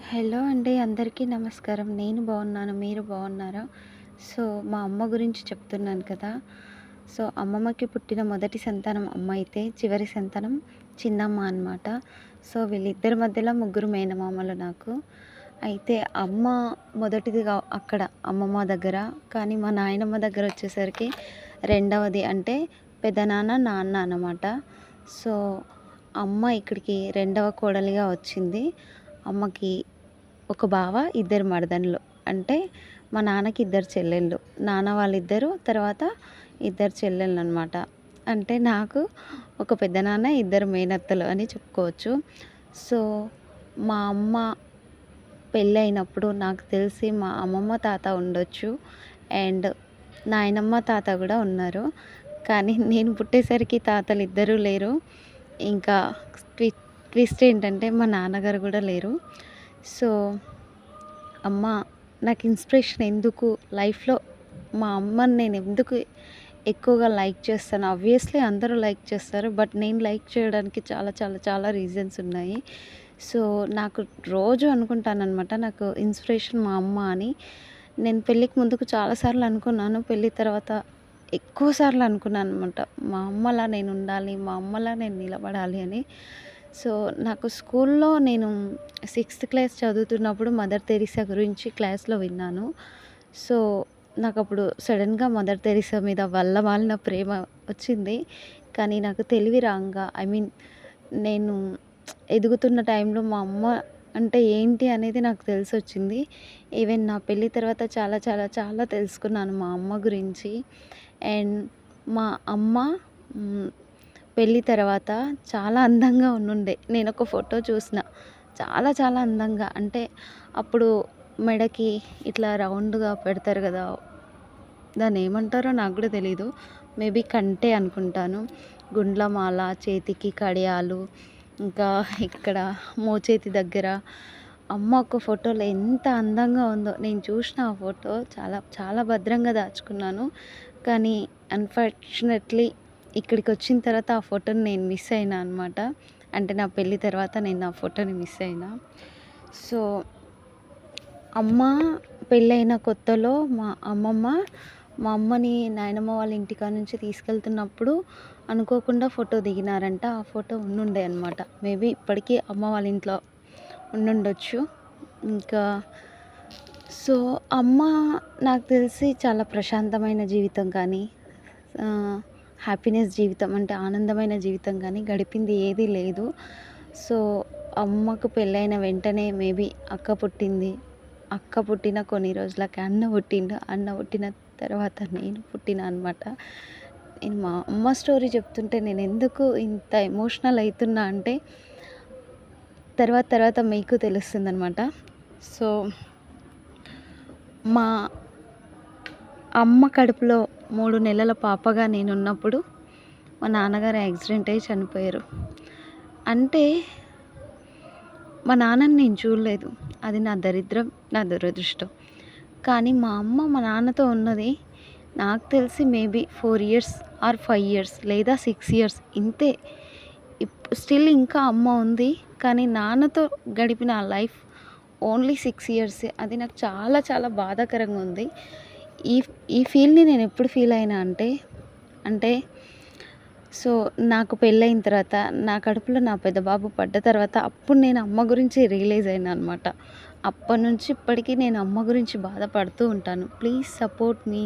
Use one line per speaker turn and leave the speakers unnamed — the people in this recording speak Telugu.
హలో అండి. అందరికీ నమస్కారం. నేను బాగున్నాను. మీరు బాగున్నారా? సో, మా అమ్మ గురించి చెప్తున్నాను కదా! సో, అమ్మమ్మకి పుట్టిన మొదటి సంతానం అమ్మ అయితే, చివరి సంతానం చిన్నమ్మ అనమాట. సో, వీళ్ళిద్దరి మధ్యలో ముగ్గురు మేనమామలు నాకు. అయితే అమ్మ మొదటిదిగా అక్కడ అమ్మమ్మ దగ్గర, కానీ మా నాయనమ్మ దగ్గర వచ్చేసరికి రెండవది అంటే పెదనాన్న, నాన్న అన్నమాట. సో, అమ్మ ఇక్కడికి రెండవ కోడలిగా వచ్చింది. అమ్మకి ఒక బావ, ఇద్దరు మరదళ్ళు. అంటే మా నాన్నకి ఇద్దరు చెల్లెళ్ళు. నాన్న వాళ్ళిద్దరు, తర్వాత ఇద్దరు చెల్లెళ్ళనమాట. అంటే నాకు ఒక పెద్దనాన్న, ఇద్దరు మేనత్తలు అని చెప్పుకోవచ్చు. సో, మా అమ్మ పెళ్ళైనప్పుడు నాకు తెలిసి మా అమ్మమ్మ, తాత ఉండొచ్చు. అండ్ నాయనమ్మ, తాత గూడా ఉన్నారు. కానీ నేను పుట్టేసరికి తాతలిద్దరూ లేరు. ఇంకా ట్వి ట్విస్ట్ ఏంటంటే మా నాన్నగారు గూడా లేరు. సో, అమ్మ నాకు ఇన్స్పిరేషన్ ఎందుకు లైఫ్‌లో మా అమ్మని నేను ఎందుకు ఎక్కువగా లైక్ చేస్తాను. ఆబ్వియస్లీ అందరూ లైక్ చేస్తారు. బట్ నేను లైక్ చేయడానికి చాలా చాలా చాలా రీజన్స్ ఉన్నాయి. సో, నాకు రోజు అనుకుంటాననమాట నాకు ఇన్స్పిరేషన్ మా అమ్మ అని. నేను పెళ్ళికి ముందుకు చాలా సార్లు అనుకున్నాను. పెళ్ళి తర్వాత ఎక్కువ సార్లు అనుకున్నాననమాట. మా అమ్మలా నేను ఉండాలి. మా అమ్మలా నేను నిలబడాలి అని. సో, నాకు స్కూల్లో నేను సిక్స్త్ క్లాస్ చదువుతున్నప్పుడు మదర్ తెరిసా గురించి క్లాస్‌లో విన్నాను. సో, నాకప్పుడు సడెన్‌గా మదర్ తెరిసా మీద వల్లమాలిన ప్రేమ వచ్చింది. కానీ నాకు తెలివి రాంగా నేను ఎదుగుతున్న టైంలో మా అమ్మ అంటే ఏంటి అనేది నాకు తెలిసొచ్చింది. ఈవెన్ నా పెళ్లి తర్వాత చాలా చాలా చాలా తెలుసుకున్నాను మా అమ్మ గురించి. అండ్ మా అమ్మ హ్మ్. పెళ్ళి తర్వాత చాలా అందంగా ఉండుండే. నేనొక ఫోటో చూసిన. చాలా చాలా అందంగా. అంటే అప్పుడు మెడకి ఇట్లా రౌండ్‌గా పెడతారు గదా! దాన్నేమంటారో నాకు గూడా తెలీదు. మేబీ కంటే అనుకుంటాను. గుండ్లమాల, చేతికి కడియాలు, ఇంకా ఇక్కడ మోచేతి దగ్గర అమ్మ ఒక ఫోటోలో ఎంత అందంగా ఉందో. నేను చూసిన ఆ ఫోటో చాలా చాలా భద్రంగా దాచుకున్నాను. కానీ అన్‌ఫార్చునేట్‌లీ ఇక్కడికొచ్చిన తర్వాత ఆ ఫోటోని నేను మిస్ అయినా అనమాట. అంటే నా పెళ్లి తర్వాత నేను ఆ ఫోటోని మిస్ అయినా. సో, అమ్మ పెళ్ళైన కొత్తలో మా అమ్మని నాయనమ్మ వాళ్ళ ఇంటికాడ నుంచి తీసుకెళ్తున్నప్పుడు అనుకోకుండా ఫోటో దిగినారంట. ఆ ఫోటో ఉండుండే అనమాట. మేబీ ఇప్పటికీ అమ్మ వాళ్ళ ఇంట్లో ఉండుండొచ్చు. ఇంకా సో, అమ్మ నాకు తెలిసి చాలా ప్రశాంతమైన జీవితం కానీ, హ్యాపీనెస్ జీవితం అంటే ఆనందమైన జీవితం కానీ గడిపింది ఏదీ లేదు. సో, అమ్మకు పెళ్ళైన వెంటనే మేబీ అక్క పుట్టింది. అక్క పుట్టిన కొన్ని రోజులకి అన్న పుట్టిండు. అన్న పుట్టిన తర్వాత నేను పుట్టినా అనమాట. నేను మా అమ్మ స్టోరీ చెప్తుంటే నేనెందుకు ఇంత ఎమోషనల్ అయితున్నా అంటే తర్వాత తర్వాత మీకు తెలుస్తుందనమాట. సో, మా అమ్మ కడుపులో 3 నెలల పాపగా నేనున్నప్పుడు మా నాన్నగారు యాక్సిడెంట్ అయ్యి చనిపోయారు. అంటే మా నాన్నని నేను చూడలేదు. అది నా దరిద్రం, నా దురదృష్టం. కానీ మా అమ్మ మా నాన్నతో ఉన్నది నాకు తెలిసి మేబీ 4 ఇయర్స్ ఆర్ 5 ఇయర్స్ లేదా 6 ఇయర్స్ ఇంతే. స్టిల్ ఇంకా అమ్మ ఉంది. కానీ నాన్నతో గడిపిన ఆ లైఫ్ ఓన్లీ 6 ఇయర్సే. అది నాకు చాలా చాలా బాధాకరంగా ఉంది. ఈ ఈ ఫీల్‌ని నేను ఎప్పుడు ఫీల్ అయినా అంటే సో, నాకు పెళ్ళైన తర్వాత నా కడుపులో నా పెద్ద బాబు పడ్డ తర్వాత అప్పుడు నేను అమ్మ గురించి రియలైజ్ అయినా అనమాట. అప్పటినుంచి ఇప్పటికి నేను అమ్మ గురించి బాధపడుతూ ఉంటాను. Please support me.